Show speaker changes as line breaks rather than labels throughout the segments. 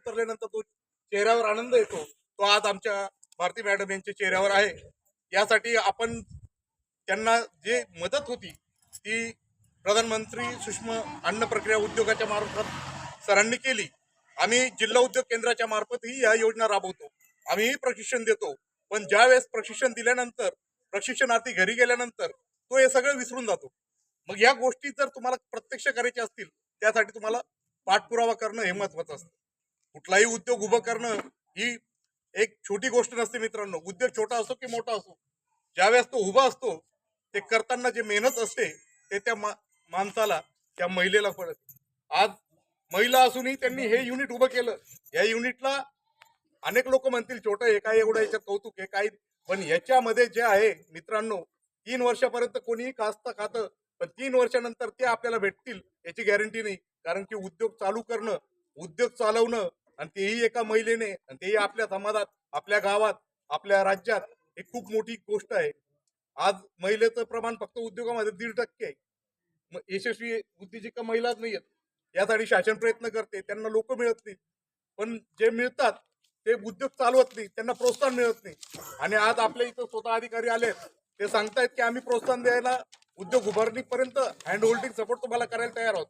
उतरल्यानंतर तो चेहऱ्यावर आनंद येतो, तो आज आमच्या भारती मॅडम यांच्या चेहऱ्यावर आहे. यासाठी आपण त्यांना जे मदत होती ती प्रधानमंत्री सूक्ष्म अन्न प्रक्रिया उद्योगाच्या मार्फत सरांनी केली. आम्ही जिल्हा उद्योग केंद्राच्या मार्फतही या योजना राबवतो, आम्हीही प्रशिक्षण देतो. पण ज्यावेळेस प्रशिक्षण दिल्यानंतर प्रशिक्षणार्थी घरी गेल्यानंतर तो हे सगळं विसरून जातो. मग या गोष्टी जर तुम्हाला प्रत्यक्ष करायच्या असतील त्यासाठी तुम्हाला पाठपुरावा करणं हे महत्वाचं असतं. कुठलाही उद्योग उभं करणं ही एक छोटी गोष्ट नसते मित्रांनो. उद्योग छोटा असो की मोठा असो, ज्यावेळेस तो उभा असतो ते करताना जे मेहनत असते ते त्या माणसाला, त्या महिलेला पडत. आज महिला असूनही त्यांनी हे युनिट उभं केलं. या युनिटला अनेक लोक म्हणतील छोटं हे काय, एवढं याच्यात कौतुक हे काय, पण याच्यामध्ये जे आहे मित्रांनो 3 वर्षापर्यंत कोणीही खातं, पण 3 वर्षानंतर ते आपल्याला भेटतील याची गॅरंटी नाही. कारण की उद्योग चालू करणं, उद्योग चालवणं आणि तेही एका महिलेने आणि तेही आपल्या समाजात, आपल्या गावात, आपल्या राज्यात, ही खूप मोठी गोष्ट आहे. आज महिलेचं प्रमाण फक्त उद्योगामध्ये 1.5% आहे. यशस्वी उद्योजिका महिलाच नाही आहेत. यासाठी शासन प्रयत्न करते, त्यांना लोक मिळत नाही. पण जे मिळतात ते उद्योग चालवत नाही, त्यांना प्रोत्साहन मिळत नाही. आणि आज आपल्या इथं स्वतः अधिकारी आले, ते सांगतायत की आम्ही प्रोत्साहन द्यायला उद्योग उभारणीपर्यंत हँड होल्डिंग सपोर्ट तुम्हाला करायला तयार आहोत.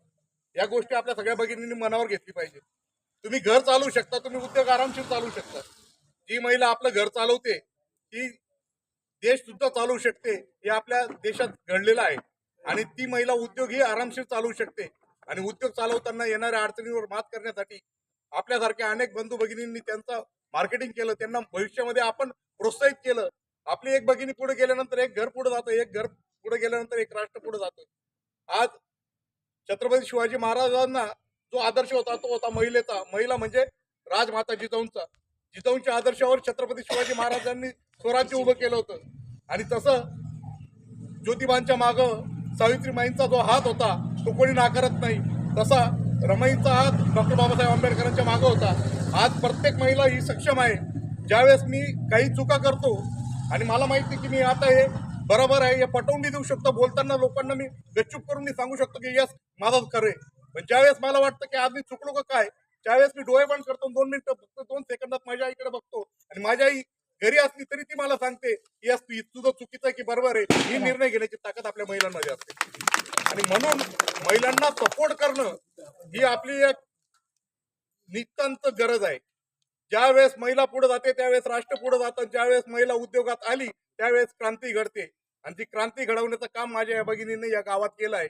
या गोष्टी आपल्या सगळ्या भगिनींनी मनावर घेतली पाहिजे. तुम्ही घर चालवू शकता, तुम्ही उद्योग आरामशीर चालवू शकता. जी महिला आपलं घर चालवते ती देश सुद्धा चालवू शकते, हे आपल्या देशात घडलेलं आहे. आणि ती महिला उद्योगही आरामशीर चालवू शकते. आणि उद्योग चालवताना येणाऱ्या अडचणीवर मात करण्यासाठी आपल्यासारख्या अनेक बंधू भगिनींनी त्यांचं मार्केटिंग केलं, त्यांना भविष्यामध्ये आपण प्रोत्साहित केलं. आपली एक भगिनी पुढे गेल्यानंतर एक घर पुढे जातं, एक घर पुढे गेल्यानंतर एक राष्ट्र पुढे जातं. आज छत्रपती शिवाजी महाराजांना जो आदर्श होता तो होता महिलेचा. महिला म्हणजे राजमाता जिजाऊंचा. जिजाऊंच्या आदर्शावर छत्रपती शिवाजी महाराजांनी स्वराज्य उभं केलं होतं. आणि तसं ज्योतिबांच्या मागं सावित्रीमाईंचा जो हात होता तो कोणी नाकारत नाही. तसा रमाईंचा हात डॉक्टर बाबासाहेब आंबेडकरांच्या मागं होता. आज प्रत्येक महिला ही सक्षम आहे. ज्यावेळेस मी काही चुका करतो आणि मला माहिती की मी आता हे बरोबर आहे हे पटवून मी देऊ शकतो, बोलताना लोकांना मी गपचूप करून मी सांगू शकतो की यस माझंच खरं आहे. पण ज्यावेळेस मला वाटतं की आज मी चुकलो का काय, त्यावेळेस मी डोळे बंद करतो, 2 मिनिटं फक्त 2 सेकंदात माझ्या आईकडे बघतो आणि माझी आई घरी असली तरी ती मला सांगते यस तुझं चुकीचं आहे की बरोबर आहे. ही निर्णय घेण्याची ताकद आपल्या महिलांमध्ये असते. आणि म्हणून महिलांना सपोर्ट करणं ही आपली एक नितांत गरज आहे. ज्यावेळेस महिला पुढे जाते त्यावेळेस राष्ट्र पुढे जातं. ज्यावेळेस महिला उद्योगात आली त्यावेळेस क्रांती घडते. आणि ती क्रांती घडवण्याचं काम माझ्या या भगिनीने या गावात केलं आहे.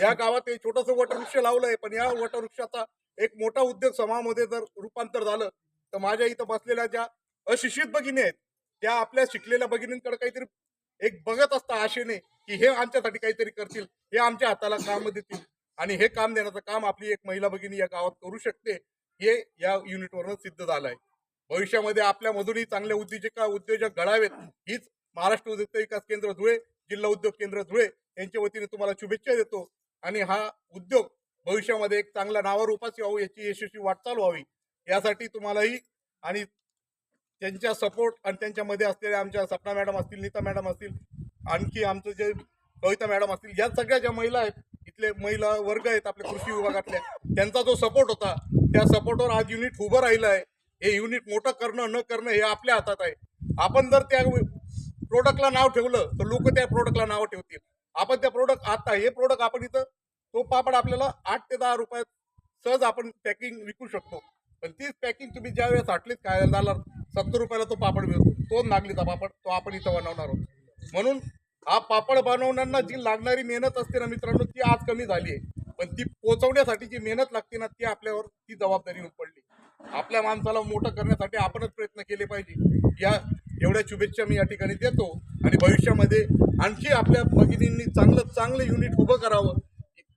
या गावात एक छोटंसं वटवृक्ष लावलंय, पण या वटवृक्षाचा एक मोठा उद्योग समाजामध्ये जर रूपांतर झालं तर माझ्या इथं बसलेल्या ज्या अशिक्षित भगिनी आहेत त्या आपल्या शिकलेल्या भगिनींकडे काहीतरी एक बघत असतात आशेने की हे आमच्यासाठी काहीतरी करतील, हे आमच्या हाताला काम देतील. आणि हे काम देण्याचं काम आपली एक महिला भगिनी या गावात करू शकते, हे या युनिटवरून सिद्ध झालं आहे. भविष्यामध्ये आपल्यामधूनही चांगले उद्योजक घडावेत हीच महाराष्ट्र उद्योग विकास केंद्र धुळे, जिल्हा उद्योग केंद्र धुळे यांच्या वतीने तुम्हाला शुभेच्छा देतो. आणि हा उद्योग भविष्यामध्ये एक चांगल्या नावावर उपास यावं, याची यशस्वी वाटचाल व्हावी यासाठी तुम्हालाही आणि त्यांच्या सपोर्ट आणि त्यांच्यामध्ये असलेल्या आमच्या सपना मॅडम असतील, नीता मॅडम असतील, आणखी आमचं जे कविता मॅडम असतील, या सगळ्या ज्या महिला आहेत, इथले महिला वर्ग आहेत आपल्या कृषी विभागातल्या, त्यांचा जो सपोर्ट होता त्या सपोर्टवर आज युनिट उभं राहिलं आहे. हे युनिट मोठं करणं न करणं हे आपल्या हातात आहे. आपण जर त्या प्रोडक्टला नाव ठेवलं तर लोक त्या प्रोडक्टला नाव ठेवतील. आपण त्या प्रोडक्ट आता हे प्रोडक्ट आपण इथं तो पापड आपल्याला 8 ते 10 रुपयात सहज आपण पॅकिंग विकू शकतो. पण तीच पॅकिंग तुम्ही ज्या वेळेस हाटलीत खायला जाणार 70 रुपयाला तो पापड मिळतो. तो नागलीचा पापड तो आपण इथं बनवणार आहोत. म्हणून हा पापड बनवण्याला जी लागणारी मेहनत असते ना मित्रांनो ती आज कमी झाली आहे. पण ती पोचवण्यासाठी जी मेहनत लागते ना ती आपल्यावर ती जबाबदारी पडली. आपल्या माणसाला मोठं करण्यासाठी आपणच प्रयत्न केले पाहिजे. या एवढ्या शुभेच्छा मी या ठिकाणी देतो. आणि भविष्यामध्ये आणखी आपल्या भगिनींनी चांगलं युनिट उभं करावं.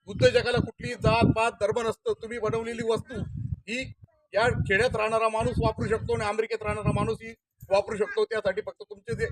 उद्योजकाला कुठलीही जात पात धर्म नसतं. तुम्ही बनवलेली वस्तू ही या खेड्यात राहणारा माणूस वापरू शकतो आणि अमेरिकेत राहणारा माणूस ही वापरू शकतो. त्यासाठी फक्त तुमचे जे